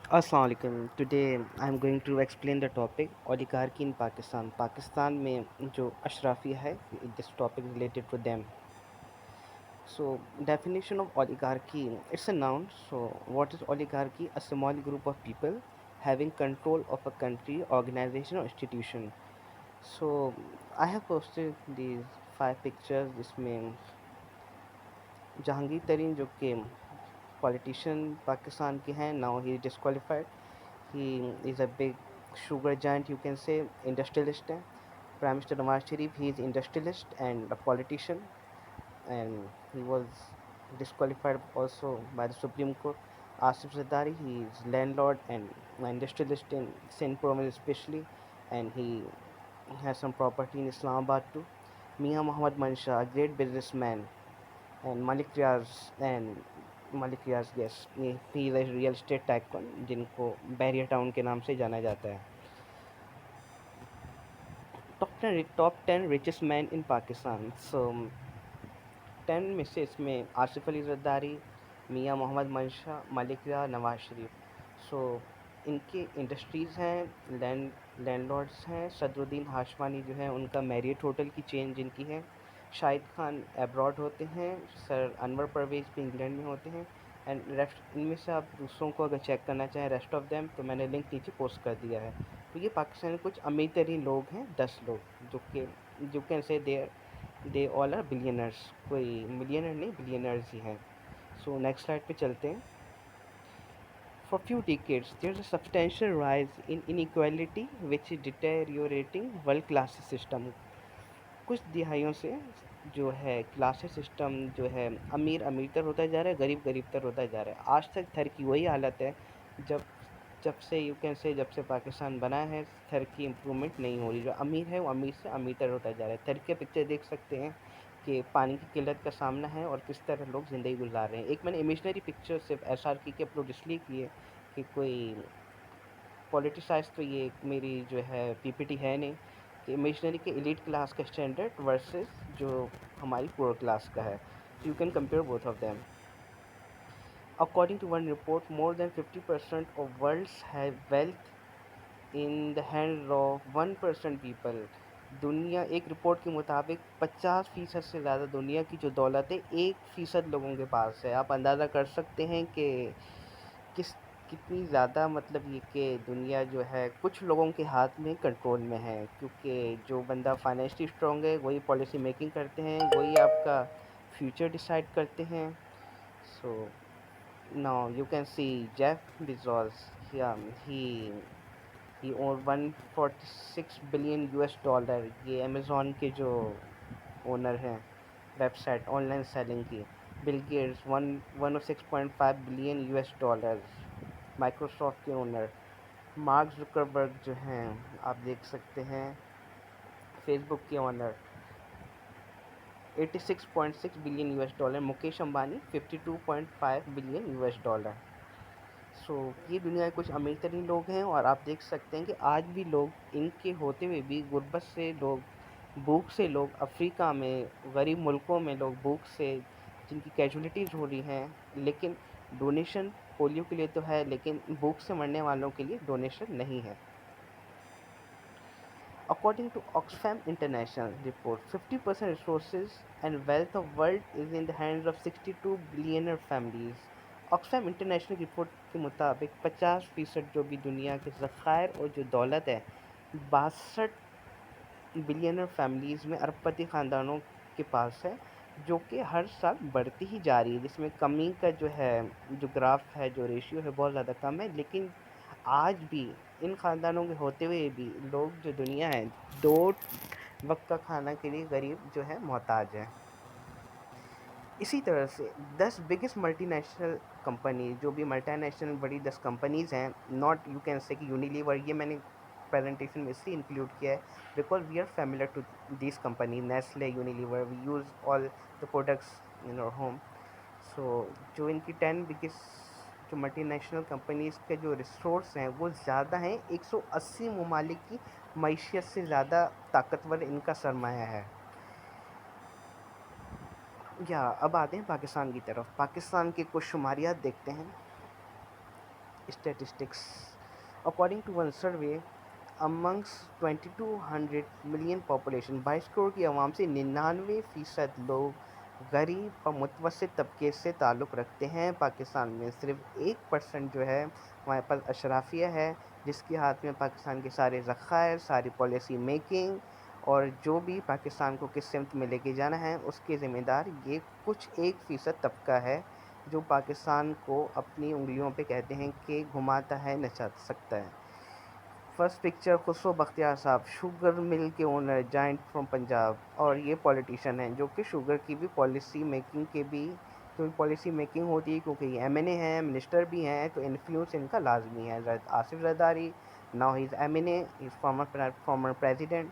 अस्सलाम वालेकुम। Today I am going to explain the topic oligarchy in Pakistan. Pakistan में जो अशराफिया है, this topic related to them. So definition of oligarchy, it's a noun. So what is oligarchy? A small group of people having control of a country, organization or institution. So I have posted these five pictures. जिसमें जहांगीर तरीन जो कि politician Pakistan के हैं, now he disqualified. He is a big sugar giant, you can say, industrialist है. Prime Minister Nawaz Sharif, he is industrialist and a politician, and he was disqualified also by the Supreme Court. Asif Zardari, he is landlord and industrialist in Sindh province especially, and he has some property in Islamabad too. Mia Muhammad Mansha, a great businessman, and Malik Riaz, yes, he is a real estate tycoon जिनको barrier town के नाम से जाना जाता है. Top 10 richest men in Pakistan. So 10 में से इसमें आसिफ अली जरदारी, मियाँ मोहम्मद मंशा, मलिक रियाज, नवाज शरीफ. सो इनके इंडस्ट्रीज़ हैं, लैंडलॉर्ड्स हैं. सदरुद्दीन हाशमानी जो है, उनका मैरियट होटल की चेन जिनकी है. शाहिद खान एब्रॉड होते हैं. सर अनवर परवेज़ भी इंग्लैंड में होते हैं. एंड रेस्ट इनमें से आप दूसरों को अगर चेक करना चाहें, रेस्ट ऑफ देम, तो मैंने लिंक नीचे पोस्ट कर दिया है. तो ये पाकिस्तान में कुछ अमीर तरीन लोग हैं, 10 लोग, जो कि you can say they all are billionaires. कोई मिलियनर नहीं, बिलियनर्स ही हैं. सो नेक्स्ट स्लाइड पे चलते हैं. For few decades there is a substantial rise in inequality which is deteriorating world class system. कुछ दिहाइयों से जो है क्लास सिस्टम जो है, अमीर अमीरतर होता जा रहा है, गरीब गरीबतर होता जा रहा है. आज तक थर की वही हालत है. जब जब से यू कैन से जब से पाकिस्तान बना है, थर की इम्प्रूवमेंट नहीं हो रही. जो अमीर है वो अमीर से अमीरतर होता जा रहा है. थर के पिक्चर देख सकते हैं कि पानी की किल्लत का सामना है और किस तरह लोग ज़िंदगी गुजार रहे हैं. एक मैंने इमेजनरी पिक्चर सिर्फ SRK के अपलोड इसलिए किए कि कोई पॉलिटिसाइज तो ये मेरी जो है PPT है नहीं, कि इमेजनरी के एलीट क्लास का स्टैंडर्ड वर्सेस जो हमारी पुअर क्लास का है. You can compare both of them. According to one report, more than 50% of world's have wealth in the hands of 1% people. दुनिया एक रिपोर्ट के मुताबिक 50% से ज़्यादा दुनिया की जो दौलत है 1% लोगों के पास है. आप अंदाज़ा कर सकते हैं कि किस कितनी ज़्यादा, मतलब ये कि दुनिया जो है कुछ लोगों के हाथ में कंट्रोल में है. क्योंकि जो बंदा फाइनेंशियली स्ट्रॉन्ग है वही पॉलिसी मेकिंग करते हैं, वही आपका फ्यूचर डिसाइड करते हैं. So now you can see Jeff Bezos. He own 146 billion US dollar. ये अमेज़ॉन के जो ओनर हैं वेबसाइट ऑनलाइन सेलिंग की. Bill Gates 106.5 billion US dollar, Microsoft के ओनर. मार्क जुकरबर्ग जो हैं, आप देख सकते हैं, फेसबुक के owner, 86.6 billion US dollar. Mukesh Ambani 52.5 billion US dollar. So ये दुनिया के कुछ अमीर तरीन लोग हैं. और आप देख सकते हैं कि आज भी लोग इनके होते हुए भी गुर्बत से लोग, भूख से लोग अफ्रीका में, गरीब मुल्कों में लोग भूख से जिनकी कैजुअलिटीज़ हो रही हैं. लेकिन डोनेशन पोलियो के लिए तो है, लेकिन भूख से मरने वालों के लिए डोनेशन नहीं है. According to Oxfam International report, 50% resources and wealth of world is in the hands of 62 billionaire families. Oxfam international report के मुताबिक 50% जो भी दुनिया के ज़खायर और जो दौलत है, 62 बिलियनर फैमिलीज़ में, अरबपति ख़ानदानों के पास है, जो कि हर साल बढ़ती ही जा रही है. जिसमें कमी का जो है, जो ग्राफ है, जो रेशियो है, बहुत ज़्यादा कम है. लेकिन आज भी इन ख़ानदानों के होते हुए भी लोग, जो दुनिया है, 2 वक्त का खाना के लिए गरीब जो है मोहताज है. इसी तरह से 10 बिगेस्ट मल्टीनेशनल कंपनी, जो भी मल्टीनेशनल बड़ी 10 कंपनीज़ हैं, नॉट यू कैन से कि यूनिलीवर, ये मैंने प्रेजेंटेशन में इसलिए इंक्लूड किया है because we are familiar to this company, Nestle, Unilever, we use all the products in our home. So जो इनकी 10 बिगेस्ट जो मल्टीनेशनल कंपनीज़ के जो रिसोर्स हैं वो ज़्यादा हैं, 180 ममालिक की मईशत से ज़्यादा ताकतवर इनका सरमाया है. या अब आते हैं पाकिस्तान की तरफ. पाकिस्तान के कुछ शुमारियात देखते हैं. statistics. According to one survey, amongst 2200 million population 22 crore की आवाम से 99% लोग गरीब और मुतवसत तबके से ताल्लुक़ रखते हैं। पाकिस्तान में सिर्फ 1% जो है हमारे पास अशराफिया है, जिसके हाथ में पाकिस्तान के सारे ज़खायर, सारी पॉलिसी मेकिंग और जो भी पाकिस्तान को किस सिमत में लेके जाना है उसके ज़िम्मेदार ये कुछ 1% तबका है, जो पाकिस्तान को अपनी उंगलियों पे कहते हैं कि घुमाता है, नचा सकता है। फर्स्ट पिक्चर खुसरो बख्तियार साहब, शुगर मिल के ओनर, जाइंट फ्रॉम पंजाब, और ये पॉलिटिशियन हैं जो कि शुगर की भी पॉलिसी मेकिंग के भी जो पॉलिसी मेकिंग होती है, क्योंकि ये एमएनए हैं, मिनिस्टर भी हैं, तो इन्फ्लुएंस इनका लाजमी है। Asif Zardari, now he is MNA, is former president,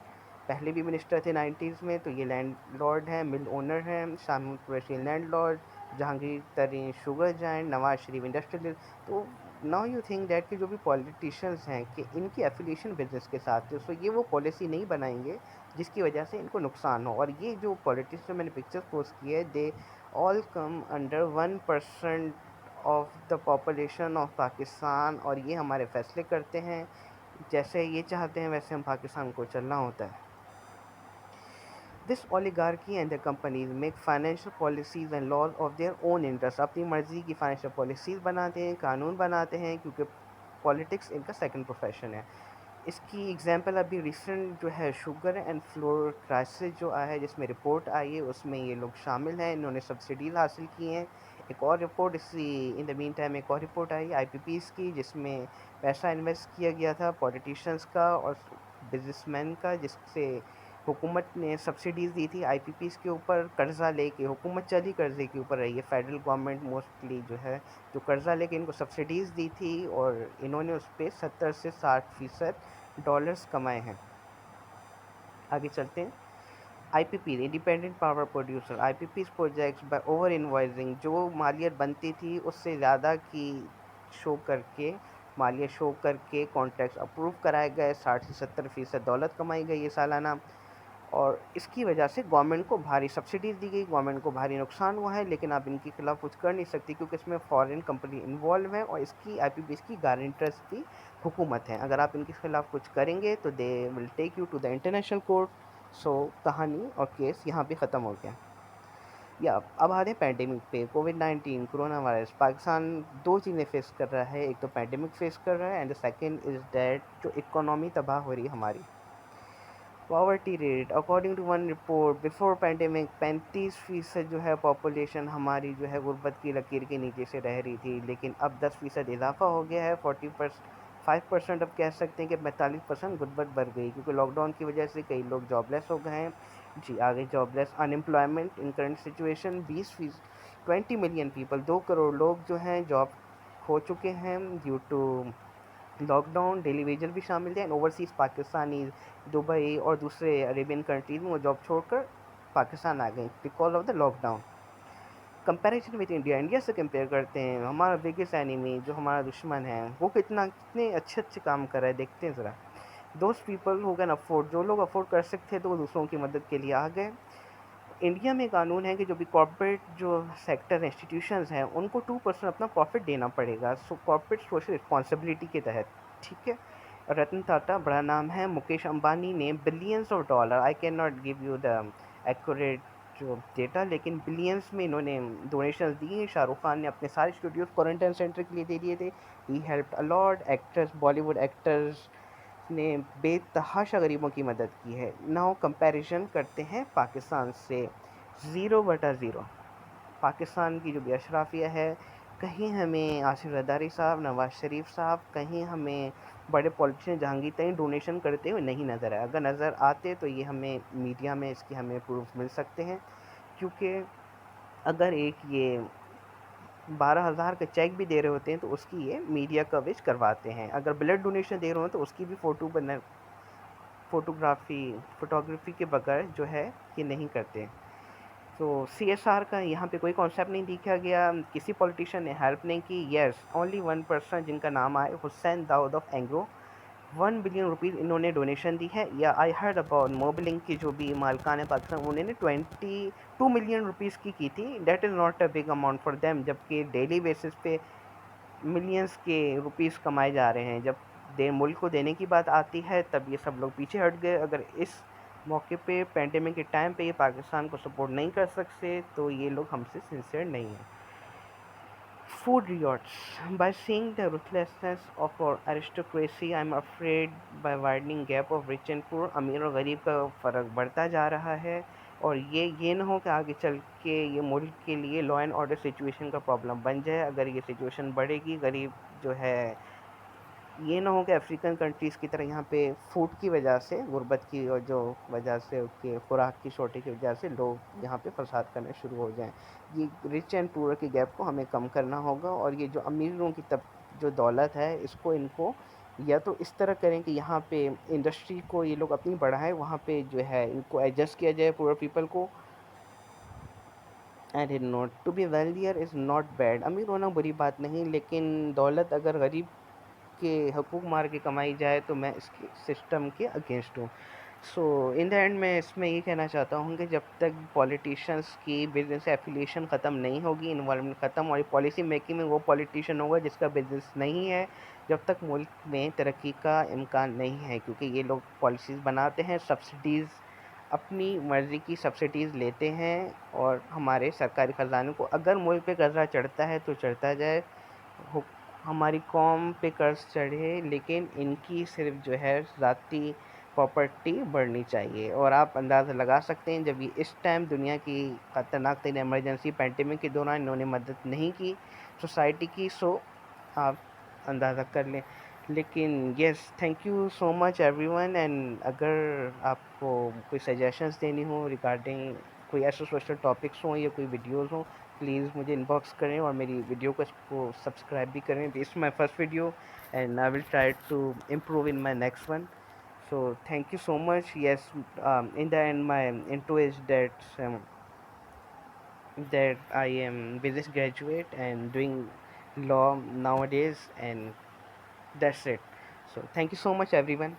पहले भी मिनिस्टर थे 90s में, तो ये लैंड लॉर्ड हैं, मिल ओनर हैं। शामिल कुरैशी लैंड लॉर्ड, जहांगीर तरीन sugar giant, Nawaz Sharif industrialist. तो नाउ यू थिंक दैट कि जो भी पॉलिटिशियंस हैं कि इनकी एफिलिएशन बिजनेस के साथ है, सो ये वो पॉलिसी नहीं बनाएंगे जिसकी वजह से इनको नुकसान हो। और ये जो पॉलिटिशियन मैंने पिक्चर पोस्ट की है, they all come under 1% of the population of Pakistan, और ये हमारे फैसले करते हैं। जैसे ये चाहते हैं वैसे हम पाकिस्तान को चलना होता है। This oligarchy and their companies make financial policies and laws of their own interest. अपनी मर्जी की financial policies बनाते हैं, कानून बनाते हैं, क्योंकि पॉलिटिक्स इनका सेकंड प्रोफेशन है। इसकी एग्जांपल अभी रिसेंट जो है शुगर एंड फ्लोर क्राइसिस जो आया है, जिसमें रिपोर्ट आई है, उसमें ये लोग शामिल हैं, इन्होंने सब्सिडीज हासिल की हैं। एक और रिपोर्ट इसी इन द मीन टाइम एक और रिपोर्ट आई आईपीपीस की, जिसमें पैसा इन्वेस्ट किया गया था पॉलिटिशियंस का और बिजनेसमैन का, जिससे हुकूमत ने सब्सिडीज़ दी थी आईपीपीस के ऊपर, कर्ज़ा लेके हुकूमत चली कर्ज़े के ऊपर रही है। फेडरल गवर्नमेंट मोस्टली जो है जो कर्ज़ा लेके इनको सब्सिडीज़ दी थी, और इन्होंने उस पर 70 से 60% डॉलर्स कमाए हैं। आगे चलते हैं। IPP independent power producer, IPPs projects by over invoicing, जो मालियत बनती थी उससे ज़्यादा की शो करके मालियत शो करके कॉन्ट्रैक्ट्स अप्रूव कराए गए, 60 से 70% दौलत कमाई गई है सालाना, और इसकी वजह से गवर्नमेंट को भारी सब्सिडीज़ दी गई, गवर्नमेंट को भारी नुकसान हुआ है। लेकिन आप इनके खिलाफ कुछ कर नहीं सकती, क्योंकि इसमें फॉरेन कंपनी इन्वॉल्व है और इसकी आईपीपीएस की गारंटर्स भी हुकूमत है। अगर आप इनके खिलाफ कुछ करेंगे तो they will take you to the international court. So कहानी और केस यहाँ पे ख़त्म हो गया। या अब आ रहे हैं पैंडेमिक पे। कोविड-19 कोरोना वायरस पाकिस्तान दो चीज़ें फेस कर रहा है, एक तो पैंडेमिक फेस कर रहा है, and the second is that जो इकोनॉमी तबाह हो रही है हमारी। Poverty rate, according to one report, before pandemic 35% जो है पॉपुलेशन हमारी जो है गुर्बत की लकीर के नीचे से रह रही थी, लेकिन अब 10% इजाफा हो गया है। 5% अब कह सकते हैं कि 45% गुर्बत बढ़ गई, क्योंकि लॉकडाउन की वजह से कई लोग जॉबलेस हो गए हैं। जी आगे jobless unemployment in current situation 20 million people, 2 crore लोग जो हैं जॉब खो चुके हैं due to lockdown. Daily wager भी शामिल हैं, ओवरसीज़ पाकिस्तानी दुबई और दूसरे अरेबियन कंट्रीज़ में वो जॉब छोड़कर पाकिस्तान आ गए because of the lockdown. Comparison with India, India से कंपेयर करते हैं, हमारा बिगेस्ट एनिमी जो हमारा दुश्मन है वो कितने अच्छे अच्छे काम कर रहा है, देखते हैं ज़रा। Those people who can afford, जो लोग अफोर्ड कर सकते थे तो वो दूसरों की मदद के लिए आ गए। इंडिया में कानून है कि जो भी कॉर्पोरेट जो सेक्टर इंस्टीट्यूशंस हैं उनको 2% अपना प्रॉफिट देना पड़ेगा, सो कॉर्पोरेट सोशल रिस्पॉन्सिबिलिटी के तहत, ठीक है। रतन टाटा बड़ा नाम है, मुकेश अंबानी ने billions of dollar, I can not give you the accurate जो डेटा, लेकिन बिलियंस में इन्होंने डोनेशंस दिए। शाहरुख खान ने अपने सारे स्टूडियोज क्वारंटाइन सेंटर के लिए दे दिए थे। He helped a lot, actors Bollywood actors ने बेतहाशा गरीबों की मदद की है। नाउ कंपैरिजन करते हैं पाकिस्तान से। 0/0 पाकिस्तान की जो भी अशराफिया है, कहीं हमें आसिफ जरदारी साहब, नवाज शरीफ साहब, कहीं हमें बड़े पॉलिटिशियन जहांगीर तरीन डोनेशन करते हुए नहीं नज़र आए। अगर नज़र आते तो ये हमें मीडिया में इसके हमें प्रूफ मिल सकते हैं, क्योंकि अगर एक ये 12,000 का चेक भी दे रहे होते हैं तो उसकी ये मीडिया कवरेज करवाते हैं। अगर ब्लड डोनेशन दे रहे हो तो उसकी भी फोटोग्राफी के बगैर जो है ये नहीं करते। तो सीएसआर का यहाँ पे कोई कॉन्सेप्ट नहीं दिखा गया, किसी पॉलिटिशियन ने हेल्प नहीं की। येस, ओनली 1% जिनका नाम आए, Hussain Dawood of Engro, 1 billion rupees इन्होंने डोनेशन दी है। या आई हर्ड अबाउट मोबिलिंग की जो भी मालकान है पाकिस्तान, उन्होंने 22 मिलियन रुपीज़ की थी। That is not a big amount for them, जबकि डेली बेसिस पे ملینس کے روپیز کمائے جا رہے ہیں. جب ملک کو دینے کی بات آتی ہے تب یہ سب لوگ پیچھے ہٹ گئے. اگر اس موقع پہ پینڈیمک کے ٹائم پہ یہ پاکستان کو سپورٹ نہیں کر سکتے تو یہ لوگ ہم سے سنسیئر نہیں ہیں. Food riots. By seeing the ruthlessness of our aristocracy, I'm afraid by widening gap of rich and poor, امیر اور غریب کا فرق بڑھتا جا رہا ہے. اور یہ نہ ہو کہ آگے چل کے یہ ملک کے لیے لا اینڈ آرڈر سچویشن کا پرابلم بن جائے. اگر یہ سچویشن بڑھے گی, غریب جو ہے, یہ نہ ہو کہ افریقن کنٹریز کی طرح یہاں پہ فوڈ کی وجہ سے, غربت کی اور جو وجہ سے اس کے خوراک کی شارٹیج کی وجہ سے لوگ یہاں پہ فساد کرنے شروع ہو جائیں. یہ رچ اینڈ پور کے گیپ کو ہمیں کم کرنا ہوگا. اور یہ جو امیروں کی جو دولت ہے اس کو ان کو یا تو اس طرح کریں کہ یہاں پہ انڈسٹری کو یہ لوگ اپنی بڑھائیں, وہاں پہ جو ہے ان کو ایڈجسٹ کیا جائے پور پیپل کو. And not to be wealthier is not bad. امیر ہونا بری بات نہیں, لیکن دولت اگر غریب کے حقوق مار کے کمائی جائے تو میں اس کے سسٹم کے اگینسٹ ہوں. سو ان دا اینڈ میں اس میں یہ کہنا چاہتا ہوں کہ جب تک پولیٹیشنس کی بزنس ایفیلیشن ختم نہیں ہوگی, انوالومنٹ ختم, اور پالیسی میکنگ میں وہ پولیٹیشین ہوگا جس کا بزنس نہیں ہے, جب تک ملک میں ترقی کا امکان نہیں ہے. کیونکہ یہ لوگ پالیسیز بناتے ہیں, سبسڈیز اپنی مرضی کی سبسڈیز لیتے ہیں, اور ہمارے سرکاری خزانے کو اگر ملک پہ قرضہ چڑھتا ہے تو چڑھتا جائے. ہماری قوم پہ قرض چڑھے لیکن ان کی صرف جو ہے ذاتی پراپرٹی بڑھنی چاہیے. اور آپ اندازہ لگا سکتے ہیں جب یہ اس ٹائم دنیا کی خطرناک ترین ایمرجنسی پینڈیمک کے دوران انہوں نے مدد نہیں کی سوسائٹی کی, سو آپ اندازہ کر لیں. لیکن yes, thank you so much everyone. And اگر آپ کو کوئی سجیشنس دینی ہوں ریگارڈنگ کوئی ایسے سوشل ٹاپکس ہوں یا کوئی ویڈیوز ہوں, پلیز مجھے ان باکس کریں اور میری ویڈیو کو سبسکرائب بھی کریں. This is my first video and I will try to improve in my next one. So thank you so much. Yes, in the end, my into is that I am business graduate and doing law nowadays, and that's it. So thank you so much, everyone.